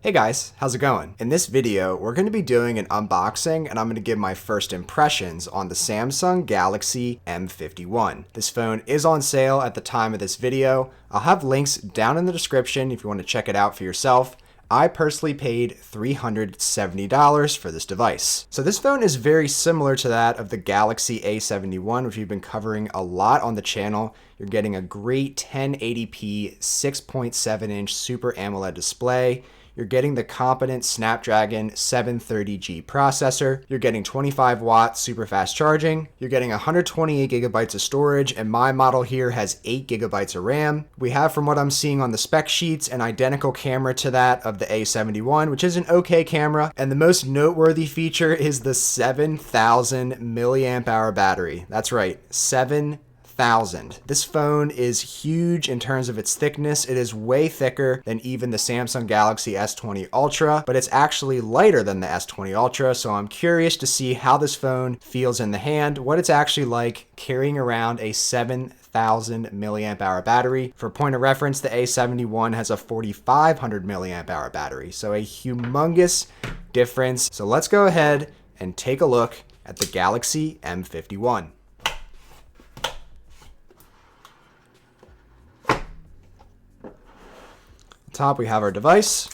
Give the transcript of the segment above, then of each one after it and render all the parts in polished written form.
Hey guys, how's it going? In this video, we're going to be doing an unboxing and I'm going to give my first impressions on the Samsung Galaxy M51. This phone is on sale at the time of this video. I'll have links down in the description if you want to check it out for yourself. I personally paid $370 for this device. So this phone is very similar to that of the Galaxy A71, which we've been covering a lot on the channel. You're getting a great 1080p 6.7-inch Super AMOLED display. You're getting the competent Snapdragon 730G processor. You're getting 25-watt super fast charging. You're getting 128 gigabytes of storage, and my model here has 8 gigabytes of RAM. We have, from what I'm seeing on the spec sheets, an identical camera to that of the A71, which is an okay camera. And the most noteworthy feature is the 7,000 milliamp hour battery. That's right, 7,000. This phone is huge in terms of its thickness. It is way thicker than even the Samsung Galaxy S20 Ultra, but it's actually lighter than the S20 Ultra, so I'm curious to see how this phone feels in the hand, what it's actually like carrying around a 7,000 milliamp hour battery. For point of reference, the A71 has a 4,500 milliamp hour battery, so a humongous difference. So let's go ahead and take a look at the Galaxy M51. Top, we have our device.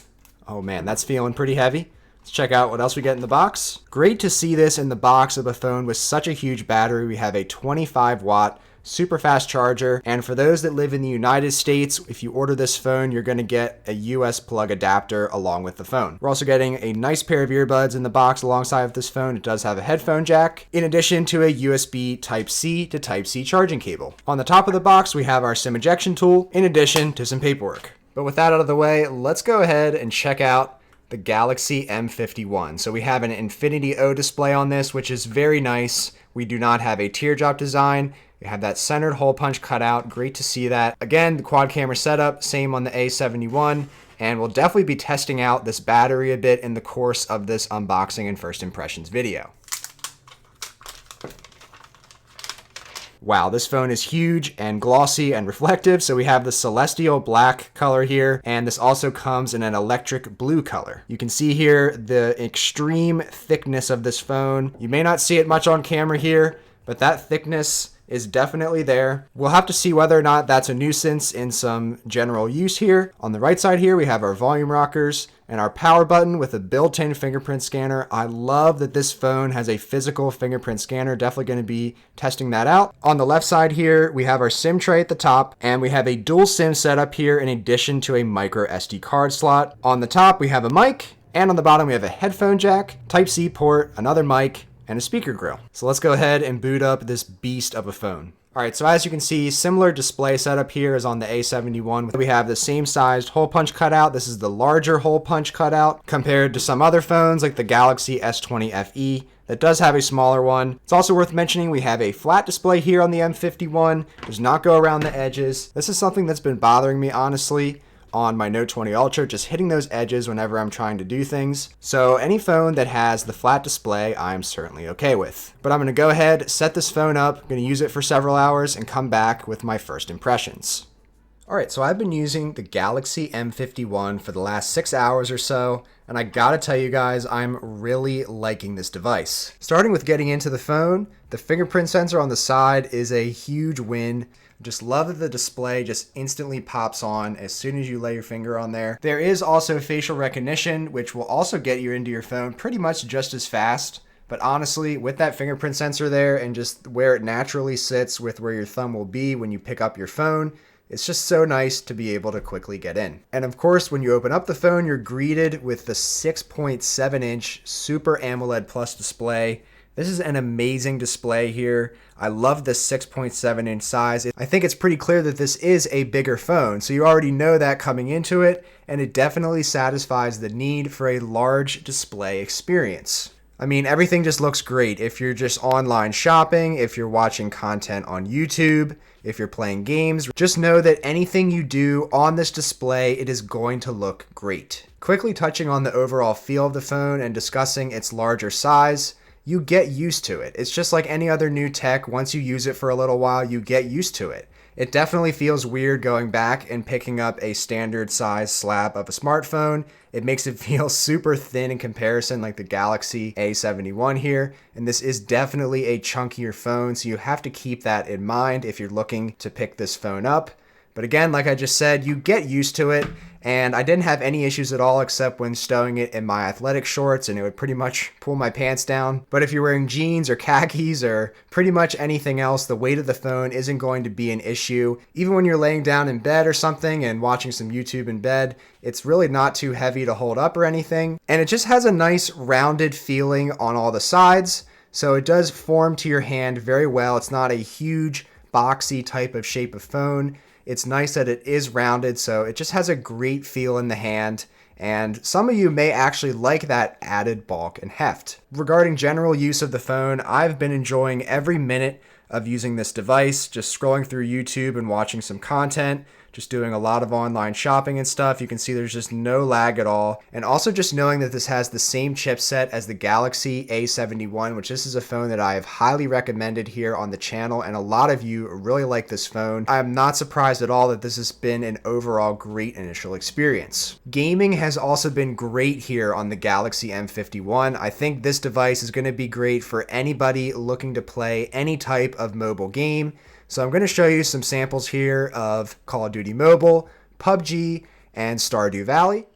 Oh man, that's feeling pretty heavy. Let's check out what else we get in the box. Great to see this in the box of a phone with such a huge battery. We have a 25-watt super fast charger, and for those that live in the United States, if you order this phone, you're going to get a US plug adapter along with the phone. We're also getting a nice pair of earbuds in the box alongside of this phone. It does have a headphone jack, in addition to a USB Type-C to Type-C charging cable. On the top of the box, we have our SIM ejection tool, in addition to some paperwork. But with that out of the way, let's go ahead and check out the Galaxy M51. So we have an Infinity O display on this, which is very nice. We do not have a teardrop design. We have that centered hole punch cutout. Great to see that. Again, the quad camera setup, same on the A71. And we'll definitely be testing out this battery a bit in the course of this unboxing and first impressions video. Wow, this phone is huge and glossy and reflective. So we have the celestial black color here, and this also comes in an electric blue color. You can see here the extreme thickness of this phone. You may not see it much on camera here, but that thickness is definitely there. We'll have to see whether or not that's a nuisance in some general use here. On the right side here, we have our volume rockers and our power button with a built-in fingerprint scanner. I love that this phone has a physical fingerprint scanner. Definitely going to be testing that out. On the left side here, we have our SIM tray at the top, and we have a dual SIM setup here in addition to a micro SD card slot. On the top, we have a mic, and on the bottom, we have a headphone jack, Type-C port, another mic, and a speaker grill. So let's go ahead and boot up this beast of a phone. All right, so as you can see, similar display setup here as on the A71. We have the same sized hole punch cutout. This is the larger hole punch cutout compared to some other phones like the Galaxy S20 FE that does have a smaller one. It's also worth mentioning we have a flat display here on the M51. Does not go around the edges. This is something that's been bothering me, honestly, on my Note 20 Ultra, just hitting those edges whenever I'm trying to do things. So any phone that has the flat display, I'm certainly okay with. But I'm gonna go ahead, set this phone up, I'm gonna use it for several hours and come back with my first impressions. All right, so I've been using the Galaxy M51 for the last 6 hours or so, and I gotta tell you guys, I'm really liking this device. Starting with getting into the phone, the fingerprint sensor on the side is a huge win. Just love that the display just instantly pops on as soon as you lay your finger on there. There is also facial recognition, which will also get you into your phone pretty much just as fast. But honestly, with that fingerprint sensor there and just where it naturally sits with where your thumb will be when you pick up your phone, it's just so nice to be able to quickly get in. And of course, when you open up the phone, you're greeted with the 6.7-inch Super AMOLED Plus display. This is an amazing display here. I love this 6.7-inch size. I think it's pretty clear that this is a bigger phone, so you already know that coming into it, and it definitely satisfies the need for a large display experience. I mean, everything just looks great. If you're just online shopping, if you're watching content on YouTube, if you're playing games, just know that anything you do on this display, it is going to look great. Quickly touching on the overall feel of the phone and discussing its larger size, you get used to it. It's just like any other new tech. Once you use it for a little while, you get used to it. It definitely feels weird going back and picking up a standard size slab of a smartphone. It makes it feel super thin in comparison, like the Galaxy A71 here. And this is definitely a chunkier phone, so you have to keep that in mind if you're looking to pick this phone up. But again, like I just said, you get used to it, and I didn't have any issues at all except when stowing it in my athletic shorts, and it would pretty much pull my pants down. But if you're wearing jeans or khakis or pretty much anything else, the weight of the phone isn't going to be an issue. Even when you're laying down in bed or something and watching some YouTube in bed, it's really not too heavy to hold up or anything. And it just has a nice rounded feeling on all the sides, so it does form to your hand very well. It's not a huge boxy type of shape of phone. It's nice that it is rounded, so it just has a great feel in the hand, and some of you may actually like that added bulk and heft. Regarding general use of the phone, I've been enjoying every minute of using this device, just scrolling through YouTube and watching some content, just doing a lot of online shopping and stuff. You can see there's just no lag at all. And also just knowing that this has the same chipset as the Galaxy A71, which this is a phone that I have highly recommended here on the channel, and a lot of you really like this phone. I'm not surprised at all that this has been an overall great initial experience. Gaming has also been great here on the Galaxy M51. I think this device is going to be great for anybody looking to play any type of mobile game. So I'm going to show you some samples here of Call of Duty Mobile, PUBG, and Stardew Valley.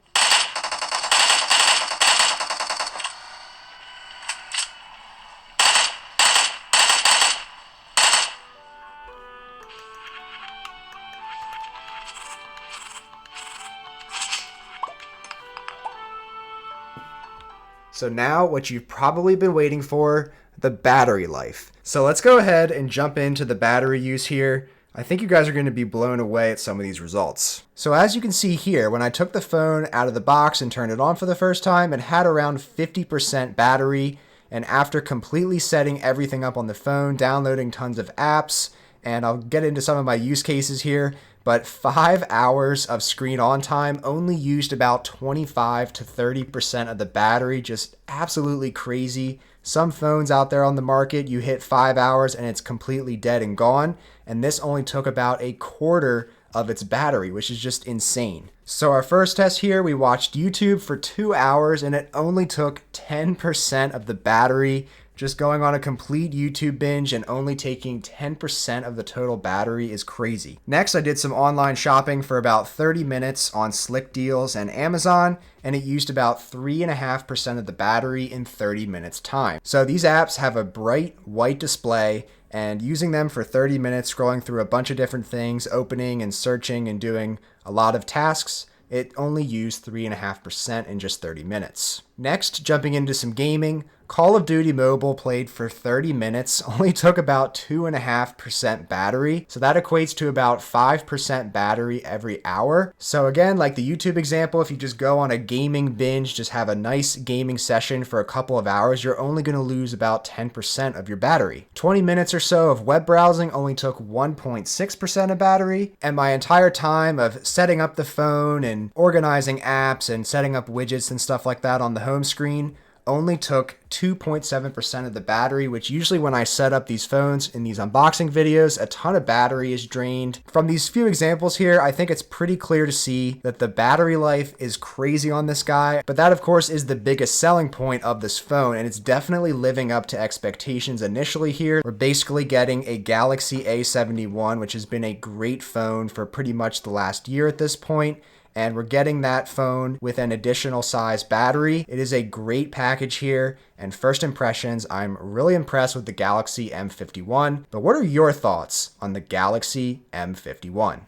So now what you've probably been waiting for, the battery life. So let's go ahead and jump into the battery use here. I think you guys are going to be blown away at some of these results. So as you can see here, when I took the phone out of the box and turned it on for the first time, it had around 50% battery. And after completely setting everything up on the phone, downloading tons of apps, and I'll get into some of my use cases here, but 5 hours of screen on time only used about 25 to 30% of the battery. Just absolutely crazy. Some phones out there on the market, you hit 5 hours and it's completely dead and gone. And this only took about a quarter of its battery, which is just insane. So our first test here, we watched YouTube for 2 hours and it only took 10% of the battery. Just going on a complete YouTube binge and only taking 10% of the total battery is crazy. Next, I did some online shopping for about 30 minutes on Slick Deals and Amazon, and it used about 3.5% of the battery in 30 minutes time. So these apps have a bright white display, and using them for 30 minutes, scrolling through a bunch of different things, opening and searching and doing a lot of tasks, it only used 3.5% in just 30 minutes. Next, jumping into some gaming, Call of Duty Mobile played for 30 minutes, only took about 2.5% battery. So that equates to about 5% battery every hour. So again, like the YouTube example, if you just go on a gaming binge, just have a nice gaming session for a couple of hours, you're only going to lose about 10% of your battery. 20 minutes or so of web browsing only took 1.6% of battery. And my entire time of setting up the phone and organizing apps and setting up widgets and stuff like that on the home screen only took 2.7% of the battery, which usually when I set up these phones in these unboxing videos, a ton of battery is drained. From these few examples here, I think it's pretty clear to see that the battery life is crazy on this guy, but that of course is the biggest selling point of this phone, and it's definitely living up to expectations initially here. We're basically getting a Galaxy A71, which has been a great phone for pretty much the last year at this point. And we're getting that phone with an additional size battery. It is a great package here, and first impressions, I'm really impressed with the Galaxy M51. But what are your thoughts on the Galaxy M51?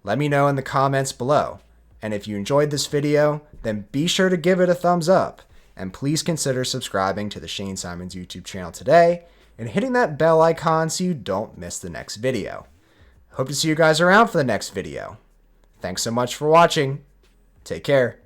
Let me know in the comments below. And if you enjoyed this video, then be sure to give it a thumbs up. And please consider subscribing to the Shane Simons YouTube channel today and hitting that bell icon so you don't miss the next video. Hope to see you guys around for the next video. Thanks so much for watching. Take care.